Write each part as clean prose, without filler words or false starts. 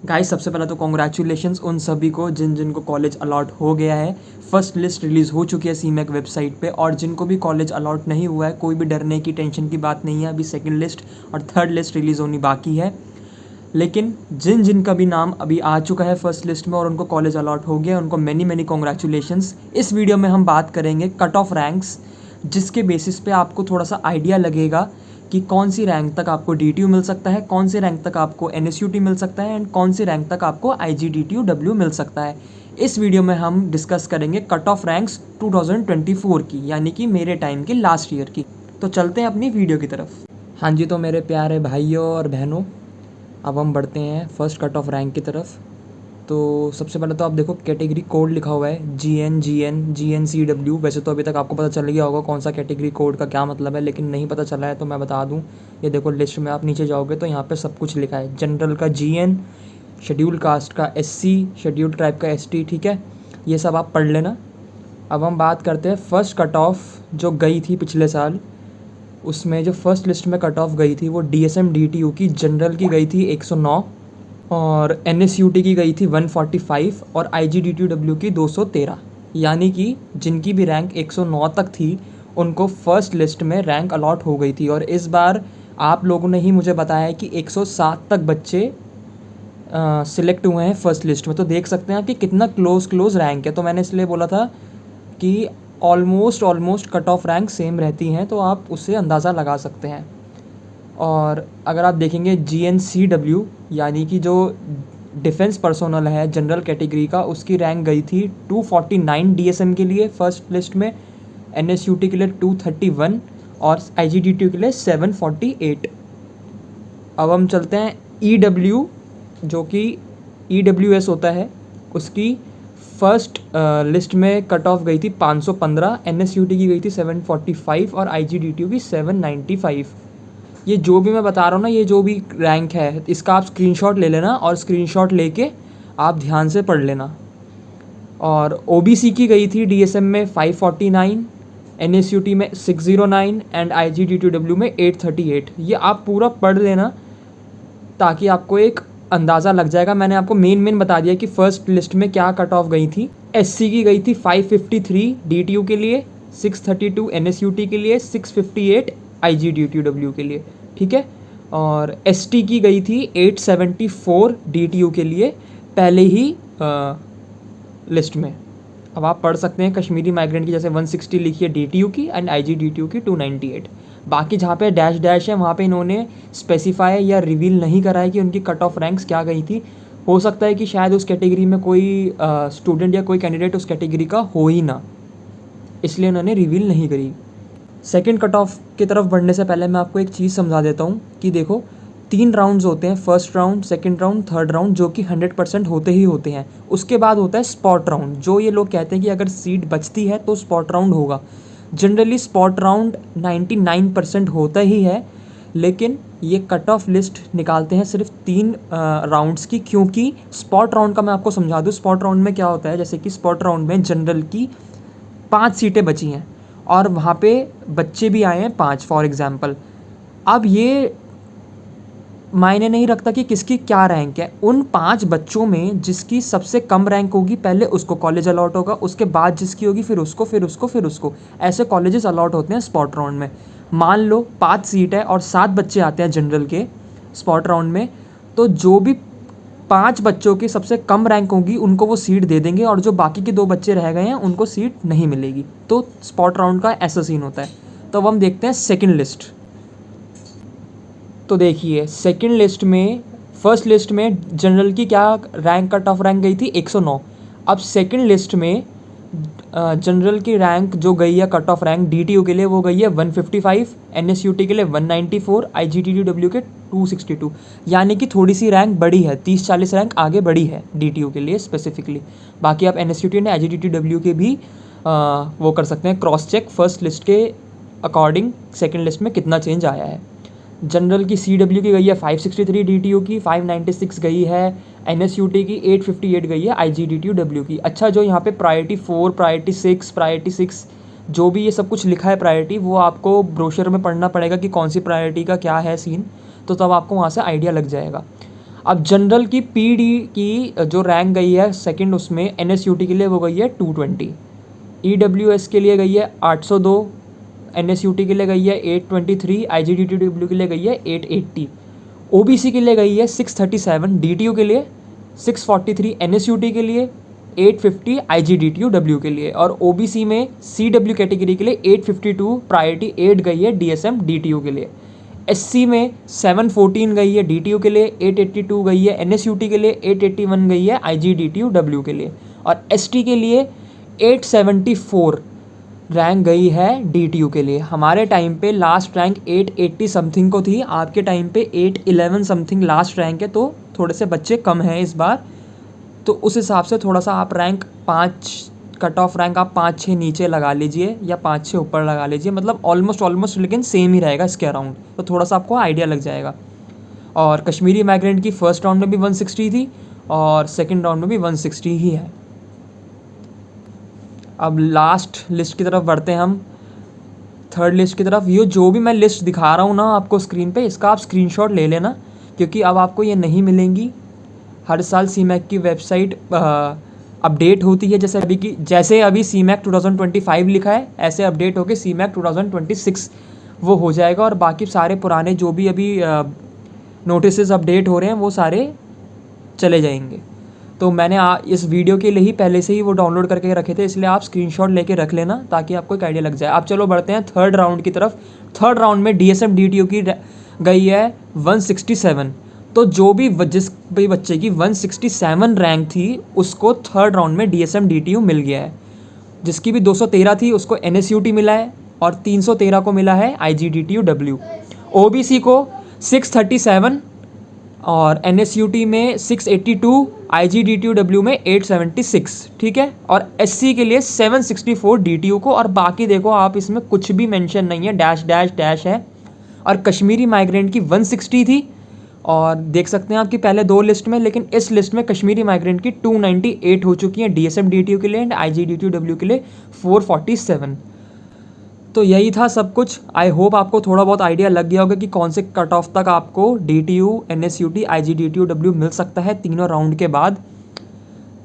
Guys सबसे पहले तो कॉन्ग्रेचुलेशंस उन सभी को जिनको कॉलेज अलॉट हो गया है। फर्स्ट लिस्ट रिलीज़ हो चुकी है सीमैक वेबसाइट पे, और जिनको भी कॉलेज अलॉट नहीं हुआ है कोई भी डरने की टेंशन की बात नहीं है। अभी सेकंड लिस्ट और थर्ड लिस्ट रिलीज़ होनी बाकी है। लेकिन जिनका भी नाम अभी आ चुका है फर्स्ट लिस्ट में और उनको कॉलेज अलॉट हो गया, उनको मैनी कॉन्ग्रेचुलेशंस। इस वीडियो में हम बात करेंगे कट ऑफ रैंक्स, जिसके बेसिस पे आपको थोड़ा सा आइडिया लगेगा कि कौन सी रैंक तक आपको DTU मिल सकता है, कौन सी रैंक तक आपको NSUT मिल सकता है एंड कौन सी रैंक तक आपको IGDTU मिल सकता है। इस वीडियो में हम डिस्कस करेंगे कट ऑफ रैंक्स 2024 की, यानी कि मेरे टाइम की लास्ट ईयर की। तो चलते हैं अपनी वीडियो की तरफ। हाँ जी, तो मेरे प्यारे भाइयों और बहनों, अब हम बढ़ते हैं फर्स्ट कट ऑफ रैंक की तरफ। तो सबसे पहले तो आप देखो कैटेगरी कोड लिखा हुआ है GNCW। वैसे तो अभी तक आपको पता चल गया होगा कौन सा कैटेगरी कोड का क्या मतलब है, लेकिन नहीं पता चला है तो मैं बता दूं। ये देखो लिस्ट में आप नीचे जाओगे तो यहाँ पे सब कुछ लिखा है। जनरल का GN, शेड्यूल कास्ट का SC, शेड्यूल ट्राइब का ST, ठीक है, ये सब आप पढ़ लेना। अब हम बात करते हैं फर्स्ट कट ऑफ जो गई थी पिछले साल। उसमें जो फर्स्ट लिस्ट में कट ऑफ गई थी वो DSM DTU की जनरल की गई थी 109, और NSUT की गई थी 145 और IGDTW की 213। यानी कि जिनकी भी रैंक 109 तक थी उनको फर्स्ट लिस्ट में रैंक अलॉट हो गई थी। और इस बार आप लोगों ने ही मुझे बताया कि 107 तक बच्चे सिलेक्ट हुए हैं फर्स्ट लिस्ट में। तो देख सकते हैं कि कितना क्लोज रैंक है। तो मैंने इसलिए बोला था कि almost cut off rank same रहती हैं, तो आप उससे अंदाज़ा लगा सकते हैं। और अगर आप देखेंगे GNCW, यानी कि जो डिफेंस पर्सोनल है जनरल कैटेगरी का, उसकी रैंक गई थी 249 DSM के लिए फर्स्ट लिस्ट में, NSUT के लिए 231 और IGDTU के लिए 748। अब हम चलते हैं EW, जो कि EWS होता है, उसकी फर्स्ट लिस्ट में कट ऑफ गई थी 515, NSUT की गई थी 745 और IGDTU की 795। ये जो भी मैं बता रहा हूँ ना, ये जो भी रैंक है, इसका आप स्क्रीनशॉट ले लेना और स्क्रीनशॉट लेके आप ध्यान से पढ़ लेना। और OBC की गई थी DSM में 549, NSUT में 609 एंड IGDTW में 838। ये आप पूरा पढ़ लेना ताकि आपको एक अंदाज़ा लग जाएगा। मैंने आपको मेन बता दिया कि फ़र्स्ट लिस्ट में क्या कट ऑफ गई थी। SC की गई थी 553 DTU के लिए, 632 NSUT के लिए, 658 IGDTW के लिए, ठीक है। और ST की गई थी 874 DTU के लिए पहले ही लिस्ट में। अब आप पढ़ सकते हैं कश्मीरी माइग्रेंट की जैसे 160 लिखी है DTU की एंड IGDTU की 298। बाकी जहाँ पे डैश है वहाँ पे इन्होंने स्पेसिफाई या रिवील नहीं करा है कि उनकी कट ऑफ रैंक्स क्या गई थी। हो सकता है कि शायद उस कैटेगरी में कोई स्टूडेंट या कोई कैंडिडेट उस कैटेगरी का हो ही ना, इसलिए उन्होंने रिवील नहीं करी। सेकंड कट ऑफ की तरफ बढ़ने से पहले मैं आपको एक चीज़ समझा देता हूँ कि देखो 3 राउंड्स होते हैं, first round, second round, third round, जो कि 100% होते ही होते हैं। उसके बाद होता है स्पॉट राउंड, जो ये लोग कहते हैं कि अगर सीट बचती है तो स्पॉट राउंड होगा। जनरली स्पॉट राउंड 99% होता ही है, लेकिन ये कट ऑफ लिस्ट निकालते हैं सिर्फ 3 राउंड्स की, क्योंकि स्पॉट राउंड का मैं आपको समझा दूँ। स्पॉट राउंड में क्या होता है, जैसे कि स्पॉट राउंड में जनरल की 5 सीटें बची हैं और वहाँ पे बच्चे भी आए हैं 5 फॉर एग्ज़ाम्पल। अब ये मायने नहीं रखता कि किसकी क्या रैंक है। उन 5 बच्चों में जिसकी सबसे कम रैंक होगी पहले उसको कॉलेज अलॉट होगा, उसके बाद जिसकी होगी फिर उसको, फिर उसको, फिर उसको। ऐसे कॉलेजेस अलॉट होते हैं स्पॉट राउंड में। मान लो 5 सीट है और 7 बच्चे आते हैं जनरल के स्पॉट राउंड में, तो जो भी 5 बच्चों की सबसे कम रैंक होगी उनको वो सीट दे देंगे, और जो बाकी के 2 बच्चे रह गए हैं उनको सीट नहीं मिलेगी। तो स्पॉट राउंड का ऐसा सीन होता है। तो अब हम देखते हैं सेकेंड लिस्ट। तो देखिए सेकंड लिस्ट में, फर्स्ट लिस्ट में जनरल की क्या रैंक, कट ऑफ रैंक गई थी 109। अब सेकंड लिस्ट में जनरल की रैंक जो गई है कट ऑफ रैंक DTU के लिए वो गई है 155, NSUT के लिए 194, IGDTW के 262। यानी कि थोड़ी सी रैंक बढ़ी है, 30-40 रैंक आगे बढ़ी है DTU के लिए स्पेसिफिकली। बाकी आप NSUT एंड IGDTW के भी वो कर सकते हैं क्रॉस चेक फर्स्ट लिस्ट के अकॉर्डिंग सेकेंड लिस्ट में कितना चेंज आया है। जनरल की CW की गई है 563, DTU की 596 गई है, NSUT की 858 गई है, IGDTW की। अच्छा, जो यहाँ पे प्रायोरिटी 4, प्रायोरिटी 6 जो भी ये सब कुछ लिखा है प्रायोरिटी, वो आपको ब्रोशर में पढ़ना पड़ेगा कि कौन सी प्रायोरिटी का क्या है सीन, तो तब आपको वहाँ से आइडिया लग जाएगा। अब जनरल की पीडी की जो रैंक गई है सेकंड, उसमें एनएसयूटी के लिए वो गई है 220, ईडब्ल्यूएस के लिए गई है 802, एनएसयूटी के लिए गई है 823, आईजीडीटीडब्ल्यू के लिए गई है 880, ओबीसी के लिए गई है 637, डीटीयू के लिए 643, एनएसयूटी के लिए 850, आईजीडीटीयू के लिए, और ओबीसी में सीडब्ल्यू कैटेगरी के लिए 852 प्रायोरिटी 8 गई है डीएसएम डीटीयू के लिए, एससी में 714 गई है डीटीयू के लिए, 882 गई है एनएसयूटी के लिए, 881 गई है आईजीडीटीयू के लिए, और एसटी के लिए 874 रैंक गई है डीटीयू के लिए। हमारे टाइम पे लास्ट रैंक 880 समथिंग को थी, आपके टाइम पे 811 समथिंग लास्ट रैंक है, तो थोड़े से बच्चे कम हैं इस बार, तो उस हिसाब से थोड़ा सा आप रैंक 5 कट ऑफ रैंक आप 5-6 नीचे लगा लीजिए या 5-6 ऊपर लगा लीजिए, मतलब ऑलमोस्ट लेकिन सेम ही रहेगा इसके अराउंड, तो थोड़ा सा आपको आइडिया लग जाएगा। और कश्मीरी माइग्रेंट की फर्स्ट राउंड में भी 160 थी और सेकंड राउंड में भी 160 ही है। अब लास्ट लिस्ट की तरफ बढ़ते हैं हम, थर्ड लिस्ट की तरफ। ये जो भी मैं लिस्ट दिखा रहा हूँ ना आपको स्क्रीन पे, इसका आप स्क्रीनशॉट ले लेना, क्योंकि अब आपको ये नहीं मिलेंगी। हर साल सीमैक की वेबसाइट अपडेट होती है, जैसे अभी सीमैक 2025 लिखा है, ऐसे अपडेट होकर सीमैक 2026 वो हो जाएगा, और बाकी सारे पुराने जो भी अभी नोटिसेस अपडेट हो रहे हैं वो सारे चले जाएंगे। तो मैंने इस वीडियो के लिए ही पहले से ही वो डाउनलोड करके रखे थे, इसलिए आप स्क्रीनशॉट लेके रख लेना ताकि आपको एक आइडिया लग जाए। अब चलो बढ़ते हैं थर्ड राउंड की तरफ। थर्ड राउंड में डीएसएम डीटीयू की गई है 167, तो जो भी जिस भी बच्चे की 167 रैंक थी उसको थर्ड राउंड में डीएसएम डीटीयू मिल गया है। जिसकी भी 213 थी उसको एनएसयूटी मिला है, और 313 को मिला है आईजीडीटीयू। ओबीसी को 637 और एनएसयूटी में 682, आईजीडीटीयू में 876, ठीक है। और एससी के लिए 764 डीटीयू को, और बाकी देखो आप इसमें कुछ भी मेंशन नहीं है, डैश डैश डैश है। और कश्मीरी माइग्रेंट की 160 थी, और देख सकते हैं आपकी पहले 2 लिस्ट में, लेकिन इस लिस्ट में कश्मीरी माइग्रेंट की 298 हो चुकी हैं डीएसएम डीटीयू के लिए, एंड आईजीडीटीयू के लिए 447। तो यही था सब कुछ। आई होप आपको थोड़ा बहुत आइडिया लग गया होगा कि कौन से कट ऑफ तक आपको डीटीयू, एनएसयूटी, आईजीडीटीयू मिल सकता है तीनों राउंड के बाद।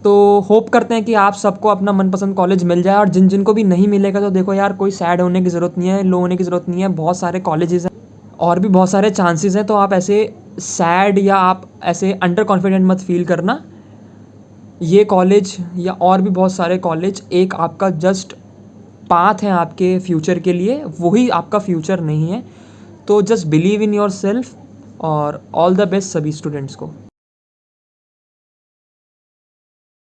तो होप करते हैं कि आप सबको अपना मनपसंद कॉलेज मिल जाए, और जिन जिन को भी नहीं मिलेगा तो देखो यार, कोई सैड होने की ज़रूरत नहीं है, लो होने की ज़रूरत नहीं है, बहुत सारे कॉलेजेस हैं और भी बहुत सारे चांसेस हैं, तो आप ऐसे सैड या आप ऐसे अंडर कॉन्फिडेंट मत फील करना। ये कॉलेज या और भी बहुत सारे कॉलेज एक आपका जस्ट पाथ है आपके फ्यूचर के लिए, वही आपका फ्यूचर नहीं है। तो just believe in your self, और ऑल द बेस्ट सभी स्टूडेंट्स को।